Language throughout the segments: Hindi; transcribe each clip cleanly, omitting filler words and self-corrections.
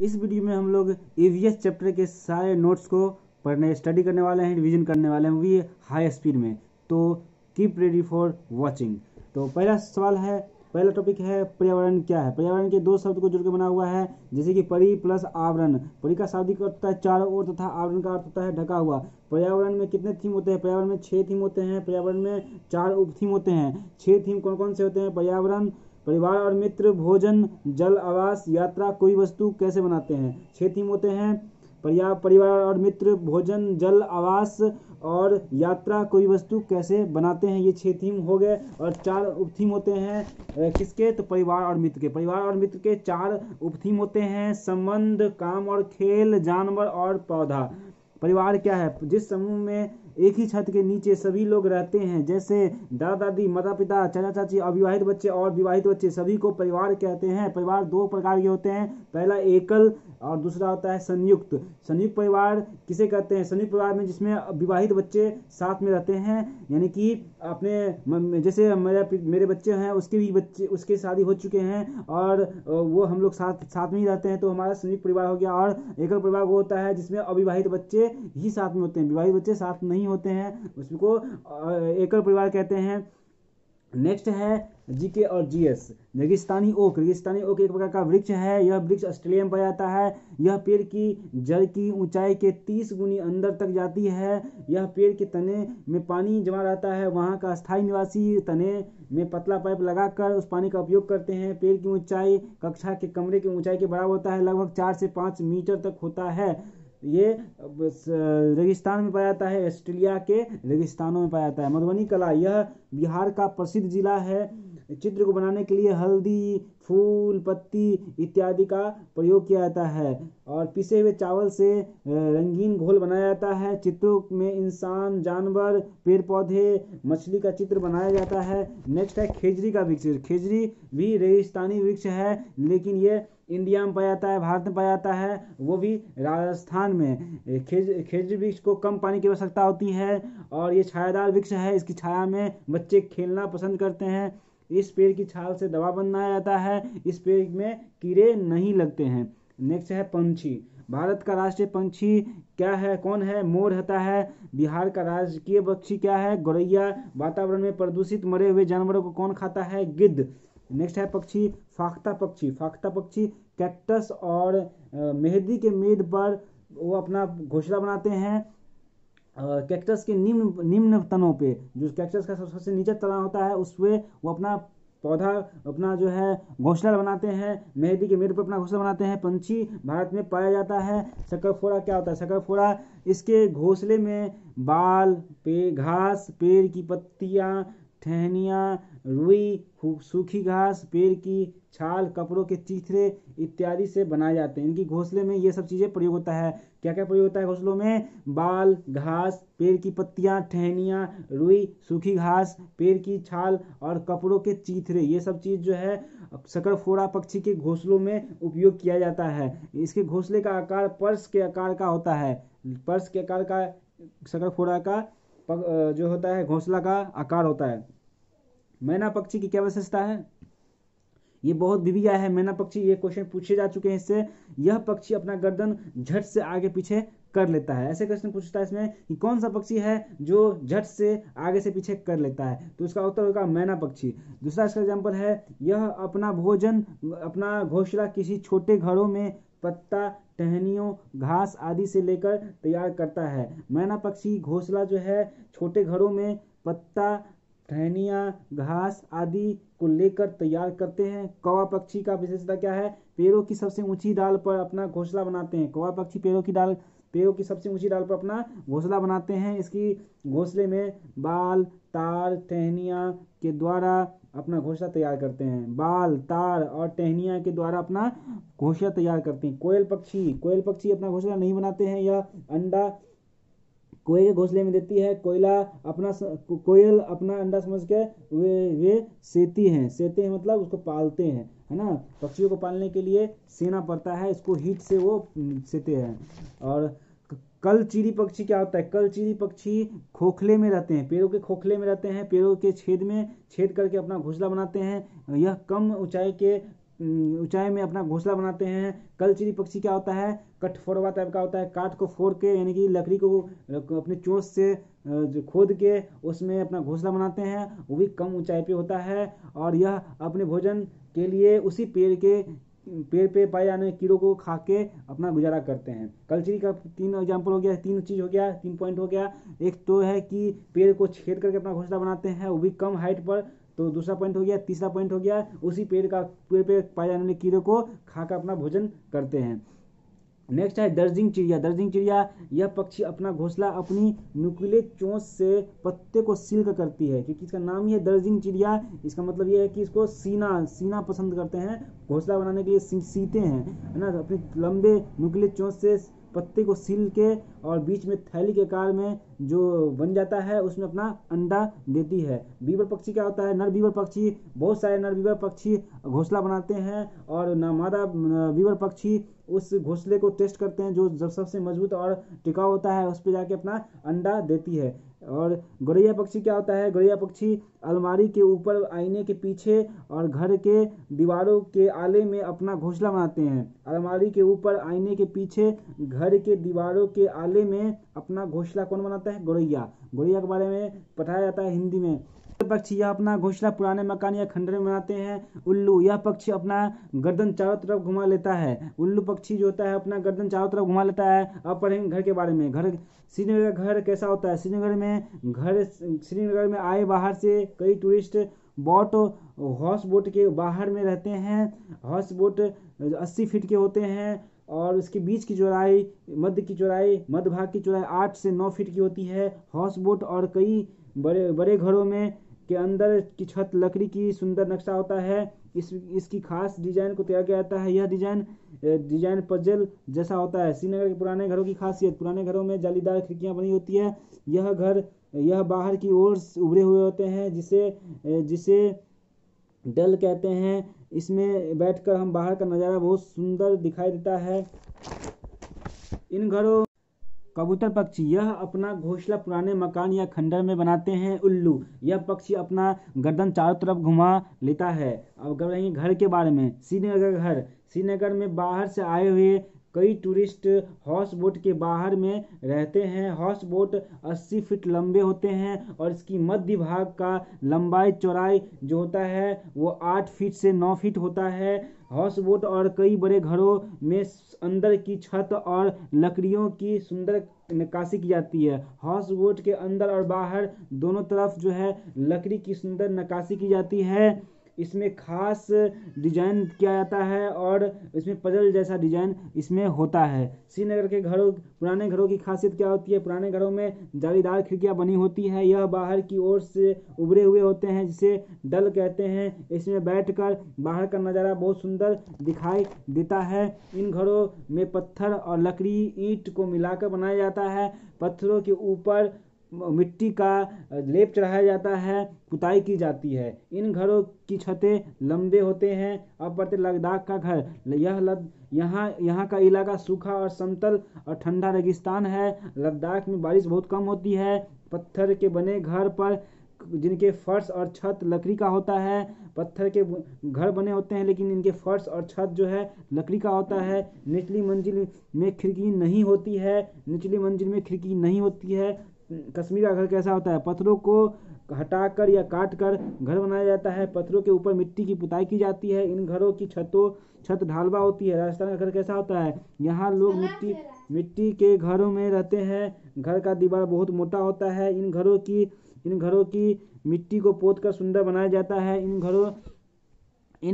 इस वीडियो में हम लोग ईवीएस चैप्टर के सारे नोट्स को स्टडी करने वाले हैं, रिवीजन करने वाले हैं, भी हाई स्पीड में। तो कीप रेडी फॉर वॉचिंग। तो पहला टॉपिक है पर्यावरण क्या है। पर्यावरण के दो शब्द को जुड़ के बना हुआ है, जैसे कि परि प्लस आवरण। परि का शाब्दिक अर्थ होता है चारों ओर तथा आवरण का अर्थ होता है ढका हुआ। पर्यावरण में कितने थीम होते हैं? पर्यावरण में 6 थीम होते हैं। पर्यावरण में 4 उप थीम होते हैं। 6 थीम कौन कौन से होते हैं? पर्यावरण, परिवार और मित्र, भोजन, जल, आवास, यात्रा, कोई वस्तु कैसे बनाते हैं। 6 थीम होते हैं। परिवार और मित्र, भोजन, जल, आवास और यात्रा, कोई वस्तु कैसे बनाते हैं। ये 6 थीम हो गए। और 4 उप थीम होते हैं किसके? तो परिवार और मित्र के। परिवार और मित्र के 4 उप थीम होते हैं: संबंध, काम और खेल, जानवर और पौधा। परिवार क्या है? जिस समूह में एक ही छत के नीचे सभी लोग रहते हैं, जैसे दादा दादी, माता पिता, चाचा चाची, अविवाहित बच्चे और विवाहित बच्चे, सभी को परिवार कहते हैं। परिवार 2 प्रकार के होते हैं, पहला एकल और दूसरा होता है संयुक्त। संयुक्त परिवार किसे कहते हैं? संयुक्त परिवार में जिसमें विवाहित बच्चे साथ में रहते हैं, यानी कि अपने जैसे मेरे बच्चे हैं, उसके भी बच्चे, उसके शादी हो चुके हैं और वो हम लोग साथ में ही रहते हैं, तो हमारा संयुक्त परिवार हो गया। और एकल परिवार वो होता है जिसमें अविवाहित बच्चे ही साथ में होते हैं, विवाहित बच्चे साथ नहीं होते हैं, उसको एकल परिवार कहते हैं। नेक्स्ट है जीके और जीएस। रेगिस्तानी ओक। रेगिस्तानी ओक एक प्रकार का वृक्ष है। यह वृक्ष ऑस्ट्रेलिया में पाया जाता है। यह पेड़ की जड़ की ऊंचाई के 30 गुनी अंदर तक जाती है। यह पेड़ के तने में पानी जमा रहता है। वहाँ का स्थायी निवासी तने में पतला पाइप लगाकर उस पानी का उपयोग करते हैं। पेड़ की ऊंचाई कक्षा के कमरे की ऊंचाई के बराबर होता है, लगभग 4 से 5 मीटर तक होता है। ये रेगिस्तान में पाया जाता है, ऑस्ट्रेलिया के रेगिस्तानों में पाया जाता है। मधुबनी कला, यह बिहार का प्रसिद्ध जिला है। चित्र को बनाने के लिए हल्दी, फूल, पत्ती इत्यादि का प्रयोग किया जाता है और पिसे हुए चावल से रंगीन घोल बनाया जाता है। चित्रों में इंसान, जानवर, पेड़ पौधे, मछली का चित्र बनाया जाता है। नेक्स्ट है खेजड़ी का वृक्ष। खेजड़ी भी रेगिस्तानी वृक्ष है, लेकिन ये इंडिया में पाया जाता है, भारत में पाया जाता है, वो भी राजस्थान में। खेजड़ी वृक्ष को कम पानी की आवश्यकता होती है और ये छायादार वृक्ष है। इसकी छाया में बच्चे खेलना पसंद करते हैं। इस पेड़ की छाल से दवा बनाया जाता है। इस पेड़ में कीड़े नहीं लगते हैं। नेक्स्ट है पंछी। भारत का राष्ट्रीय पंछी क्या है? कौन है? मोर होता है। बिहार का राजकीय पक्षी क्या है? गौरैया। वातावरण में प्रदूषित मरे हुए जानवरों को कौन खाता है? गिद्ध। नेक्स्ट है पक्षी फाख्ता पक्षी। फाख्ता पक्षी कैक्टस और मेहंदी के मेड़ पर वो अपना घोंसला बनाते हैं। कैक्टस के निम्न तनों पे, जो कैक्टस का सबसे नीचे तना होता है, उसमें वो अपना जो है घोंसला बनाते हैं। मेहंदी के मेड़ पर अपना घोंसला बनाते हैं। पंछी भारत में पाया जाता है। शकरफोड़ा क्या होता है? शकरफोड़ा, इसके घोंसले में बाल, घास, पेड़ की पत्तियां, टहनियाँ, रुई, सूखी घास, पेड़ की छाल, कपड़ों के चीथड़े इत्यादि से बनाए जाते हैं। इनकी घोंसले में ये सब चीज़ें प्रयोग होता है। क्या क्या प्रयोग होता है घोंसलों में? बाल, घास, पेड़ की पत्तियां, टहनियाँ, रुई, सूखी घास, पेड़ की छाल और कपड़ों के चीथड़े, ये सब चीज़ जो है शकरफोड़ा पक्षी के घोंसलों में उपयोग किया जाता है। इसके घोंसले का आकार पर्स के आकार का होता है। पर्स के आकार का शकरफोड़ा का जो होता है घोंसला का आकार होता है। मैना पक्षी की क्या विशेषता है? ये बहुत विविया है मैना पक्षी। ये क्वेश्चन पूछे जा चुके हैं इससे। यह पक्षी अपना गर्दन झट से आगे पीछे कर लेता है। ऐसे क्वेश्चन पूछता है इसमें कि कौन सा पक्षी है जो झट से आगे से पीछे कर लेता है, तो इसका उत्तर होगा मैना पक्षी। दूसरा इसका एग्जाम्पल है, यह अपना भोजन, अपना घोंसला किसी छोटे घरों में पत्ता, टहनियों, घास आदि से लेकर तैयार करता है। मैना पक्षी घोंसला जो है छोटे घरों में पत्ता, टहनियाँ, घास आदि को लेकर तैयार करते हैं। कौवा पक्षी का विशेषता क्या है? पेड़ों की सबसे ऊंची डाल पर अपना घोंसला बनाते हैं। कौवा पक्षी पेड़ों की सबसे ऊंची डाल पर अपना घोंसला बनाते हैं। इसकी घोंसले में बाल, तार, टहनियाँ के द्वारा अपना घोंसला तैयार करते हैं। बाल, तार और टहनियाँ के द्वारा अपना घोंसला तैयार करते हैं। कोयल पक्षी अपना घोंसला नहीं बनाते हैं। यह अंडा कोयल के घोंसले में देती है। कोयल अपना अंडा समझ के वे सेती हैं मतलब उसको पालते हैं, है ना। पक्षियों को पालने के लिए सेना पड़ता है, इसको हीट से वो सेते हैं। और कलचीरी पक्षी क्या होता है? कलचीरी पक्षी खोखले में रहते हैं, पेड़ों के खोखले में रहते हैं। पेड़ों के छेद करके अपना घोंसला बनाते हैं। यह कम ऊंचाई के ऊंचाई में अपना घोंसला बनाते हैं। कलचरी पक्षी क्या होता है, कठफोड़वा टाइप का होता है, काठ को फोड़ के यानी कि लकड़ी को अपनी चोंच से जो खोद के उसमें अपना घोंसला बनाते हैं, वो भी कम ऊंचाई पे होता है। और यह अपने भोजन के लिए उसी पेड़ पे पाए जाने वाले कीड़ों को खा के अपना गुजारा करते हैं। कलचरी का 3 एग्जाम्पल हो गया, 3 चीज़ हो गया, 3 पॉइंट हो गया। एक तो है कि पेड़ को छेद करके अपना घोंसला बनाते हैं, वो भी कम हाइट पर। तो दूसरा पॉइंट हो गया। तीसरा पॉइंट हो गया, उसी पेड़ पे पाए जाने वाले कीड़ों को खाकर अपना भोजन करते हैं। नेक्स्ट है दर्जिंग चिड़िया। दर्जिंग चिड़िया यह पक्षी अपना घोंसला अपनी नुकीले चोंच से पत्ते को सील कर करती है, क्योंकि इसका नाम ही है दर्जिंग चिड़िया। इसका मतलब ये है कि इसको सीना पसंद करते हैं, घोंसला बनाने के लिए सीते हैं, है ना। अपने लंबे नुकीले चोंच से पत्ते को सील के और बीच में थैली के आकार में जो बन जाता है उसमें अपना अंडा देती है। बीवर पक्षी क्या होता है, नर बीवर पक्षी। बहुत सारे नर बीवर पक्षी घोंसला बनाते हैं और मादा बीवर पक्षी उस घोंसले को टेस्ट करते हैं, जो जब सबसे मजबूत और टिकाऊ होता है उस पर जाके अपना अंडा देती है। और गौरैया पक्षी क्या होता है, गौरैया पक्षी अलमारी के ऊपर, आईने के पीछे और घर के दीवारों के आले में अपना घोंसला बनाते हैं। अलमारी के ऊपर, आईने के पीछे, घर के दीवारों के आले में अपना घोंसला कौन बनाता है, गौरैया। गौरैया के बारे में पढ़ाया जाता है हिंदी में। पक्षी यह अपना घोंसला पुराने मकान या खंडर में बनाते हैं। उल्लू, यह पक्षी अपना गर्दन चारों तरफ घुमा लेता है। उल्लू पक्षी जो होता है अपना गर्दन चारों तरफ घुमा लेता है। अब पढ़ेंगे घर के बारे में। श्रीनगर का घर कैसा होता है। श्रीनगर में आए बाहर से कई टूरिस्ट हाउस बोट के बाहर में रहते हैं। हाउस बोट 80 फीट के होते हैं और उसके बीच की चौड़ाई, मध्य भाग की चौड़ाई 8 से 9 फीट की होती है। हाउस बोट और कई बड़े बड़े घरों में के अंदर की छत लकड़ी की सुंदर नक्शा होता है। इसकी खास डिजाइन को तैयार किया जाता है। यह डिजाइन पजल जैसा होता है। श्रीनगर के पुराने घरों की खासियत, पुराने घरों में जालीदार खिड़कियां बनी होती है। यह बाहर की ओर उभरे हुए होते हैं, जिसे डल कहते हैं। इसमें बैठकर हम बाहर का नज़ारा बहुत सुंदर दिखाई देता है। इन घरों कबूतर पक्षी, यह अपना घोंसला पुराने मकान या खंडर में बनाते हैं। उल्लू, यह पक्षी अपना गर्दन चारों तरफ घुमा लेता है। अब करेंगे घर के बारे में। श्रीनगर का घर, श्रीनगर में बाहर से आए हुए कई टूरिस्ट हाउस बोट के बाहर में रहते हैं। हाउस बोट 80 फीट लंबे होते हैं और इसकी मध्य भाग का लंबाई चौड़ाई जो होता है वो 8 फीट से 9 फीट होता है। हाउस बोट और कई बड़े घरों में अंदर की छत और लकड़ियों की सुंदर नक्काशी की जाती है। हाउस बोट के अंदर और बाहर दोनों तरफ जो है लकड़ी की सुंदर नक्काशी की जाती है। इसमें खास डिजाइन किया जाता है और इसमें पजल जैसा डिजाइन इसमें होता है। श्रीनगर के पुराने घरों की खासियत क्या होती है। पुराने घरों में जालीदार खिड़कियां बनी होती है। यह बाहर की ओर से उभरे हुए होते हैं, जिसे डल कहते हैं। इसमें बैठकर बाहर का नज़ारा बहुत सुंदर दिखाई देता है। इन घरों में पत्थर और लकड़ी ईंट को मिलाकर बनाया जाता है। पत्थरों के ऊपर मिट्टी का लेप चढ़ाया जाता है, पुताई की जाती है। इन घरों की छतें लंबे होते हैं। अब बढ़ते लद्दाख का घर। यहाँ का इलाका सूखा और समतल और ठंडा रेगिस्तान है। लद्दाख में बारिश बहुत कम होती है। पत्थर के बने घर पर जिनके फर्श और छत लकड़ी का होता है। पत्थर के घर बने होते हैं लेकिन इनके फर्श और छत जो है लकड़ी का होता है। निचली मंजिल में खिड़की नहीं होती है। कश्मीर का घर कैसा होता है। पत्थरों को हटाकर या काट कर घर बनाया जाता है। पत्थरों के ऊपर मिट्टी की पुताई की जाती है। इन घरों की छत ढालवा होती है। राजस्थान का घर कैसा होता है। यहाँ लोग मिट्टी के घरों में रहते हैं। घर का दीवार बहुत मोटा होता है। इन घरों की मिट्टी को पोत कर सुंदर बनाया जाता है। इन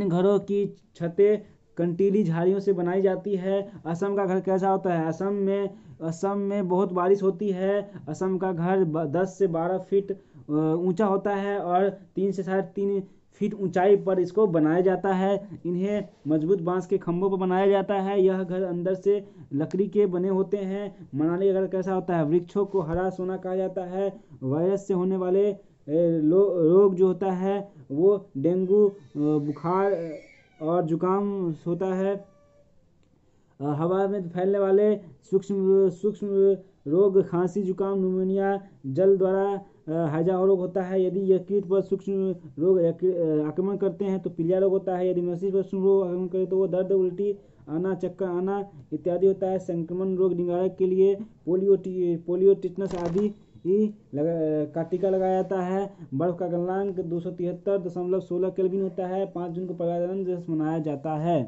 घरों की छतें कंटीली झाड़ियों से बनाई जाती है। असम का घर कैसा होता है। असम में बहुत बारिश होती है। असम का घर 10 से 12 फीट ऊंचा होता है और 3 से 3.5 फीट ऊंचाई पर इसको बनाया जाता है। इन्हें मजबूत बांस के खंभों पर बनाया जाता है। यह घर अंदर से लकड़ी के बने होते हैं। मनाली का घर कैसा होता है। वृक्षों को हरा सोना कहा जाता है। वायरस से होने वाले रोग जो होता है वो डेंगू, बुखार और जुकाम होता है। हवा में फैलने वाले सूक्ष्म रोग, खांसी, जुकाम, निमोनिया, जल द्वारा हैजा रोग होता है यदि यह कीट पर सूक्ष्म रोग आक्रमण करते हैं तो पीलिया रोग होता है। यदि मछली पर सूक्ष्म रोग आक्रमण करे तो वो दर्द, उल्टी आना, चक्कर आना इत्यादि होता है। संक्रमण रोग निवारक के लिए पोलियो, टिटनस आदि का टीका लगाया जाता है। बर्फ का गलनांक 273.16 केल्विन होता है। 5 जून को पर्यावरण दिवस मनाया जाता है।